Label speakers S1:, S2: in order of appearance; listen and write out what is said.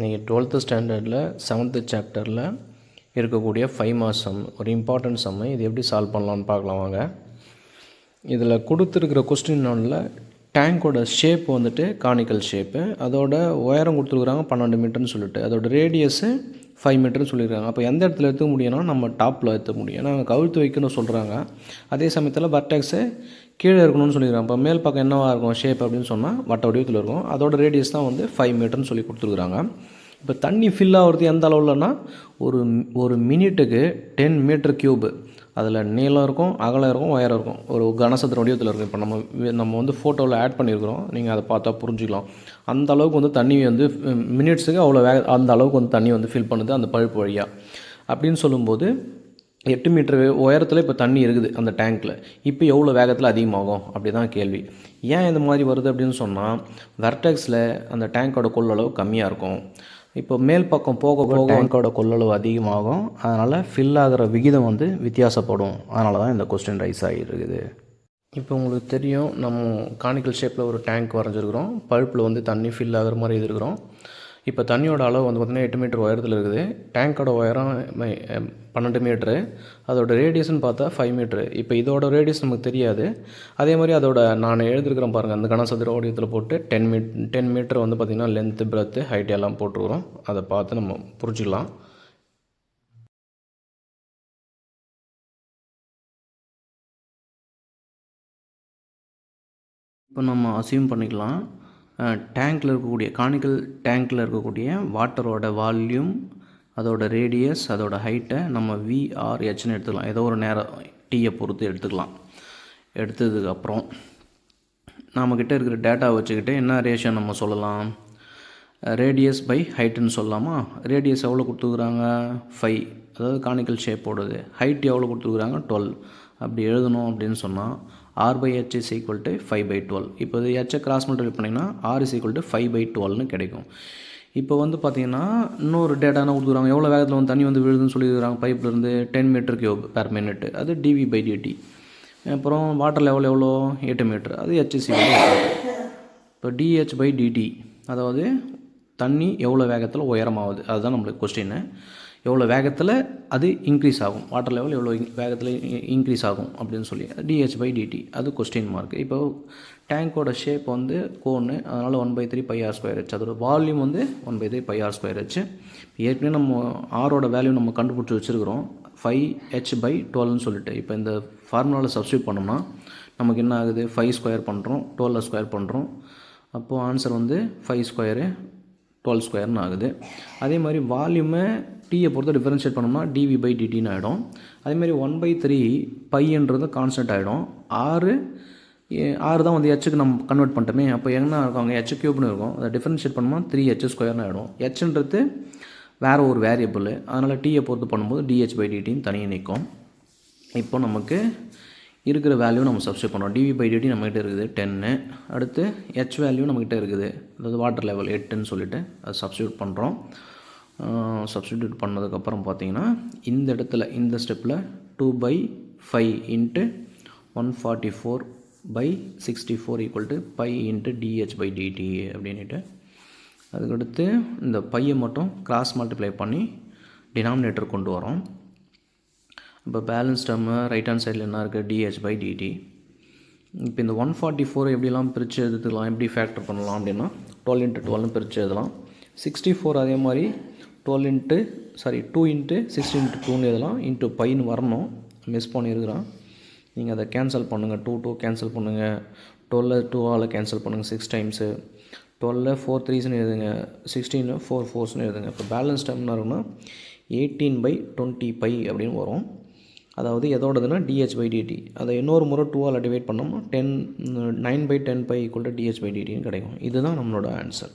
S1: நீங்கள் 12th ஸ்டாண்டர்டில் 7th சாப்டரில் இருக்கக்கூடிய 5 மார்க்ஸ் சம், ஒரு இம்பார்ட்டன்ட் சம்மை இது எப்படி சால்வ் பண்ணலான்னு பார்க்கலாம் வாங்க. இதில் கொடுத்துருக்கிற கொஸ்டின் ஒன்றில் டேங்கோட ஷேப் வந்துட்டு கானிக்கல் ஷேப்பு, அதோட உயரம் கொடுத்துருக்குறாங்க 12 மீட்டர்னு சொல்லிட்டு, அதோட ரேடியஸு 5 மீட்டர்னு சொல்லியிருக்காங்க. அப்போ எந்த இடத்துல எடுத்துக்க முடியும்னா நம்ம டாப்பில் எடுத்துக்க முடியும், ஏன்னா அவங்க கவிழ்த்து வைக்கணும்னு சொல்கிறாங்க. அதே சமயத்தில் வர்டெக்ஸு கீழே இருக்கணும்னு சொல்லியிருக்காங்க. இப்போ மேல் பக்கம் என்னவாக இருக்கும் ஷேப் அப்படின்னு சொன்னால் வட்ட வடிவத்தில் இருக்கும். அதோட ரேடியஸ் தான் வந்து 5 மீட்டர்னு சொல்லி கொடுத்துருக்குறாங்க. இப்போ தண்ணி ஃபில் ஆகிறது எந்த அளவுலன்னா ஒரு மினிட்டுக்கு 10 மீட்டர் க்யூபு, அதில் நீளம் இருக்கும், அகலம் இருக்கும், உயரம் இருக்கும், ஒரு கனசதுர வடிவத்தில் இருக்கும். இப்போ நம்ம வந்து ஃபோட்டோவில் ஆட் பண்ணியிருக்கிறோம், நீங்கள் அதை பார்த்தா புரிஞ்சுக்கலாம். அந்த அளவுக்கு வந்து தண்ணி வந்து மினிட்ஸுக்கு அவ்வளோ அந்த அளவுக்கு வந்து தண்ணி வந்து ஃபில் பண்ணுது அந்த பழுப்பு வழியாக. அப்படின்னு சொல்லும்போது 8 மீட்டர் உயரத்தில் இப்போ தண்ணி இருக்குது அந்த டேங்க்கில். இப்போ எவ்வளோ வேகத்தில் அதிகமாகும் அப்படி தான் கேள்வி. ஏன் இந்த மாதிரி வருது அப்படின்னு சொன்னால், வெர்டெக்ஸில் அந்த டேங்கோட கொள்ளளவு கம்மியாக இருக்கும். இப்போ மேல் பக்கம் போக போக டேங்கோட கொள்ளளவு அதிகமாகும். அதனால் ஃபில் ஆகிற விகிதம் வந்து வித்தியாசப்படும். அதனால தான் இந்த கொஸ்டின் ரைஸ் ஆகிருக்குது. இப்போ உங்களுக்கு தெரியும், நம்ம கானிக்கல் ஷேப்பில் ஒரு டேங்க் வரைஞ்சிருக்கிறோம். பழுப்பில் வந்து தண்ணி ஃபில் ஆகிற மாதிரி இருக்கிறோம். இப்போ தண்ணியோட அளவு வந்து பார்த்திங்கன்னா 8 மீட்டர் உயரத்தில் இருக்குது. டேங்கோட உயரம் 12 மீட்ரு, அதோட ரேடியஸ்ன்னு பார்த்தா 5 மீட்ரு. இப்போ இதோட ரேடியஸ் நமக்கு தெரியாது. அதே மாதிரி அதோட நான் எழுதிருக்கிறேன் பாருங்கள், அந்த கனசதுர வடிவத்தில் போட்டு 10 மீட்டர் வந்து பார்த்திங்கன்னா லென்த்து, பிரெத்து, ஹைட் எல்லாம் போட்டுருக்குறோம். அதை பார்த்து நம்ம புரிஞ்சுக்கலாம். இப்போ நம்ம அசியூம் பண்ணிக்கலாம், டேங்க்கில் இருக்கக்கூடிய கானிக்கல் டேங்க்கில் இருக்கக்கூடிய வாட்டரோட வால்யூம், அதோட ரேடியஸ், அதோட ஹைட்டை நம்ம VRHன்னு எடுத்துக்கலாம். ஏதோ ஒரு நேரம் டீயை பொறுத்து எடுத்துக்கலாம். எடுத்ததுக்கப்புறம் நம்மக்கிட்ட இருக்கிற டேட்டா வச்சுக்கிட்டு என்ன ரேஷியோ நம்ம சொல்லலாம், ரேடியஸ் பை ஹைட்டுன்னு சொல்லலாமா. ரேடியஸ் எவ்வளோ கொடுத்துருக்குறாங்க 5, அதாவது கானிக்கல் ஷேப்போடது. ஹைட் எவ்வளோ கொடுத்துருக்குறாங்க 12. அப்படி எழுதணும் அப்படின்னு சொன்னால் R/H is equal to 5/12. இப்போ இது H கிராஸ் மல்டிப்ளை பண்ணிங்கன்னா R is equal to 5/12ன்னு கிடைக்கும். இப்போ வந்து பார்த்திங்கன்னா இன்னொரு டேட்டானா கொடுத்துருக்காங்க, எவ்வளோ வேகத்தில் வந்து தண்ணி வந்து விழுதுன்னு சொல்லியிருக்காங்க பைப்லேருந்து 10 மீட்டர் க்யூப் பெர் மினிட், அது dV/dt. அப்புறம் வாட்டர் லெவல் எவ்வளோ 8 மீட்டர், அது H is equal to 8. இப்போ dH/dt, அதாவது தண்ணி எவ்வளோ வேகத்தில் உயரமாகுது, அதுதான் நம்மளுக்கு கொஸ்டின்னு. எவ்வளோ வேகத்தில் அது இன்க்ரீஸ் ஆகும், வாட்டர் லெவல் எவ்வளோ வேகத்தில் இன்க்ரீஸ் ஆகும் அப்படின்னு சொல்லி dH/dt, அது கொஸ்டின் மார்க். இப்போ டேங்கோட ஷேப் வந்து கோன்னு, அதனால் 1/3 πr²H. அதோட வால்யூம் வந்து 1/3 πr²H. ஏற்கனவே நம்ம ஆரோட வேல்யூ நம்ம கண்டுபிடிச்சி வச்சுருக்கிறோம் 5H/12ன்னு சொல்லிட்டு. இப்போ இந்த ஃபார்முலாவில் சப்ஸ்டியூட் பண்ணோம்னா நமக்கு என்ன ஆகுது, 5² பண்ணுறோம், 12² பண்ணுறோம். அப்போது ஆன்சர் வந்து 5² 12² ஆகுது. அதே மாதிரி வால்யூமை டீயை பொறுத்து டிஃபரன்ஷியேட் பண்ணோம்னா dV/dtன்னு ஆகிடும். அதேமாதிரி 1/3 பைன்றது கான்ஸ்டன்ட் ஆகிடும். 6 தான் வந்து Hக்கு நம்ம கன்வெர்ட் பண்ணிட்டோமே. அப்போ என்ன இருக்கும், அங்கே H³ இருக்கும். அதை டிஃபரன்ஷியேட் பண்ணோம்னா 3H² ஆகிடும். Hன்றது வேறு ஒரு வேரியபிள், அதனால் டீயை பொறுத்து பண்ணும்போது dH/dtன்னு தனியாக நிற்கும். இப்போ நமக்கு இருக்கிற வேல்யூ நம்ம சப்ஸ்டியூட் பண்ணுறோம். dV/dt நம்மகிட்ட இருக்குது 10. அடுத்து H வேல்யூ நம்மகிட்ட இருக்குது, அதாவது வாட்டர் லெவல் 8ன்னு சொல்லிவிட்டு அதை சப்ஸ்டியூட் பண்ணுறோம். சப்ஸ்டியூட் பண்ணதுக்கப்புறம் பார்த்திங்கன்னா இந்த இடத்துல இந்த ஸ்டெப்பில் 2/5 × 144/64 = π × dH/dt அப்படின்ட்டு, அதுக்கடுத்து இந்த பையை மட்டும் கிராஸ் மல்டிப்ளை பண்ணி டினாமினேட்டர் கொண்டு வரோம். இப்போ பேலன்ஸ் டேர்மு ரைட் ஹேண்ட் சைடில் என்ன இருக்குது, dH/dt. இப்போ இந்த 144 எப்படிலாம் பிரித்து எழுதுக்கலாம், எப்படி ஃபேக்டர் பண்ணலாம் அப்படின்னா 12 × 12ன்னு பிரித்து எழுதலாம். 64 அதே மாதிரி 2 × 16 × 2ன்னு எழுதலாம். இன்ட்டு பைன்னு வரணும், மிஸ் பண்ணியிருக்கிறான். நீங்கள் அதை கேன்சல் பண்ணுங்கள், 2 கேன்சல் பண்ணுங்கள், 12 2ஆல் கேன்சல் பண்ணுங்கள் 6 டைம்ஸு, 12 4 3ஸ்ன்னு எழுதுங்க, 16 4 4ஸ்ன்னு எழுதுங்க. இப்போ பேலன்ஸ் டேர்ம் என்ன இருக்குன்னா 18/20π அப்படின்னு வரும். அதாவது எதோடதுன்னா dH/dt. அதை இன்னொரு முறை 2ஆல் டிவைட் பண்ணோம்னா 9/10π = dH/dtன்னு கிடைக்கும். இதுதான் நம்மளோட ஆன்சர்.